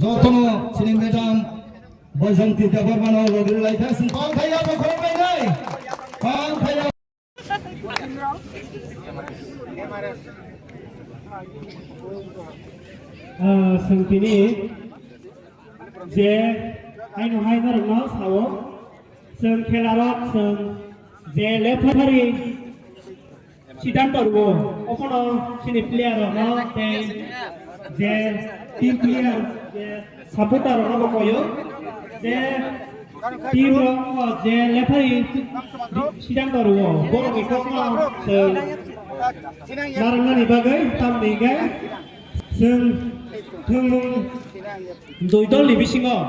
যতনো seeing madam বৈশান্তি দেবরমানো রগির লাইথাসিন call খাইয়া বখর বাইনাই call খাইয়া सोंथिनि जे हायनो हायनो सावो जों खेलारक जों जे लेफारि सिद्धान्तरबो अखनो सिनि प्लेयार न जे टीम प्लेयार जे सापोर्टार न बयो जे टीम जे लेफारि सिद्धान्तरबो बर'नि कखनो जों नारंगानि बागै तामनि गाय जों थोंलुं दुइदलनि बिसिङाव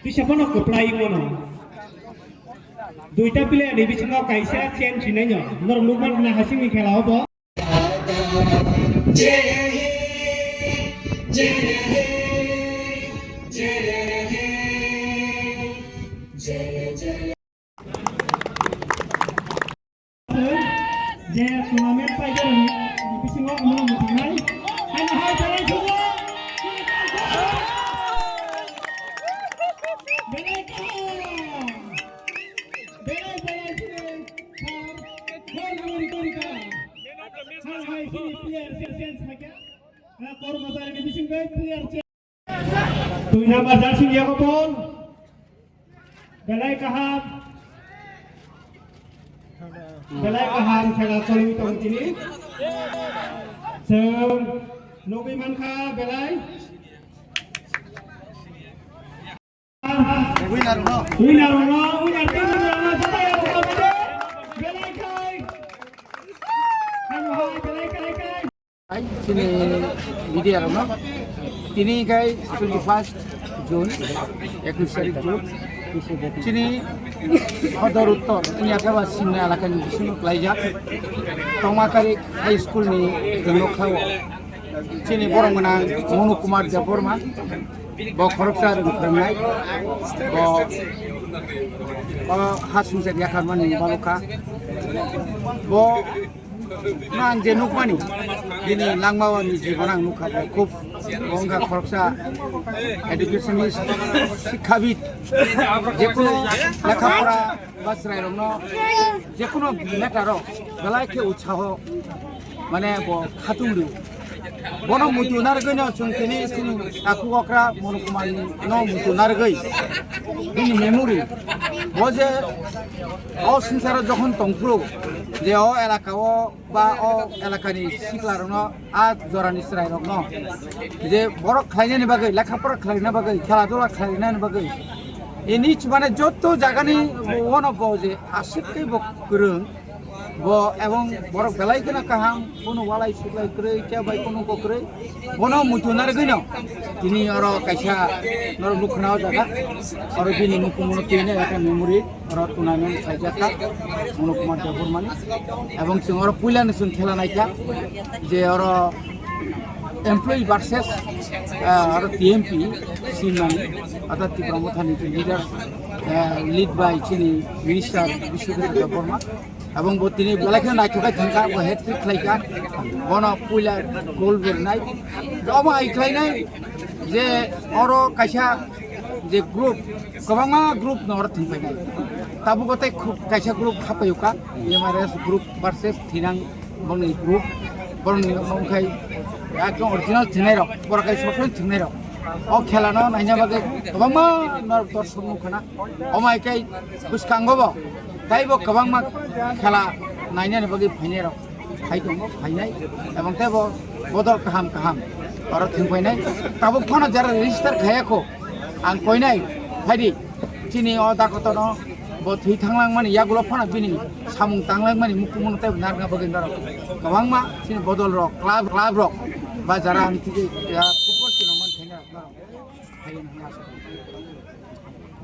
बिसाफोरनो खोप्लायोमोन दुइटा प्लेयारनि बिसिङाव खायसेया चेन्ज सिनायनो नरमुगमान होनना हासिंनि खेलायाव बो जे टुर्नामेन्ट फाइनालनि बिसिङाव अमल मोननाय हायनो हाय जानाय जुगो Tujuh nama Jalsin Yakobon, Belai Kaham Kela Koli Tong Kini, Seng Nobi Manka Belai, Winner Sini media rumah, ini guys 21 Jun, 21 Jun. Sini Hodor Uttor, ini adalah sini alakan di sini pelajar. Tomakari High School ni Genokau. Sini borong menang Monu Kumar Jaborma, bawa korupsi di Kremai, bawa hasil jadi akan mani baluka, bawa nang jenuk mani, ini langmawan di jibanang nuka berkup, bongga korupsi, educationis, sikabit, jekuno lekapura basrai romno, jekuno lekaro, belai ke ucaho, mana bawa khatung Bono mutu narganya sungkini sini aku okra monokumani no mutu nargai ini memori boje o sinsara jokhon tongpro je o elaka o ba o elakani siklarno a jorani srai rokno je borok khlainani bagai lekhapora khlaina bagai kheladula khlaina bagai ini মানে যত জায়গানি on বজে আশিকই বকরং bo ebong borok belai kena kaham kono walai suklai krei kya bai kono ko krei bono mutunar gino ini oro kaisa nor lukhnao jaga oro bini mukumono tine eta memory oro tournament sajaka mono kumar jabur mani ebong sing oro puilan sun khela naika je oro employee versus oro TMP simani ata tipramothani leaders lead by chini minister Bishwadep Deborma এবং তিনি বেলাকে নাইথকা থংকা ও hat-trick খাইকা বন পুইলা গোল বেরনাই জমা আইখ্লাইনাই যে or কাইসা যে group গোबांमा group নর থিপাইনাই তাবু গতে কাইসা গ্রুপ খাপায়ুকা এমআরএস গ্রুপ ভার্সেস থিনাং বংনি গ্রুপ বংনি মংখাই একদম অরিজিনাল থিনাই রক বরকাই সফল থিনাই রক ও খেলানো নাইনা বাগে গোबांमा নর দর্শক মুখনা অমাইকাই বুসকাঙ্গব তাইব গোबांमा খেলা নাইনানি বাগে ফাইনাই রক খাই দङ ফাইনাই এবং তাইব বদল কাহাম কাহাম আর থিংফাইনাই তাবো ফোন যারা রেজিস্টার খায়াখো आं কইনাই ফাইদি চিনি অ দাকতনো bo thui thanglang mani yagulo phana bini samung tanglang mani mukumun tai narga bagin daro गोबांमा sini bodol rok club rok ba jara ani tike ya football kino man thenga na hayin hanga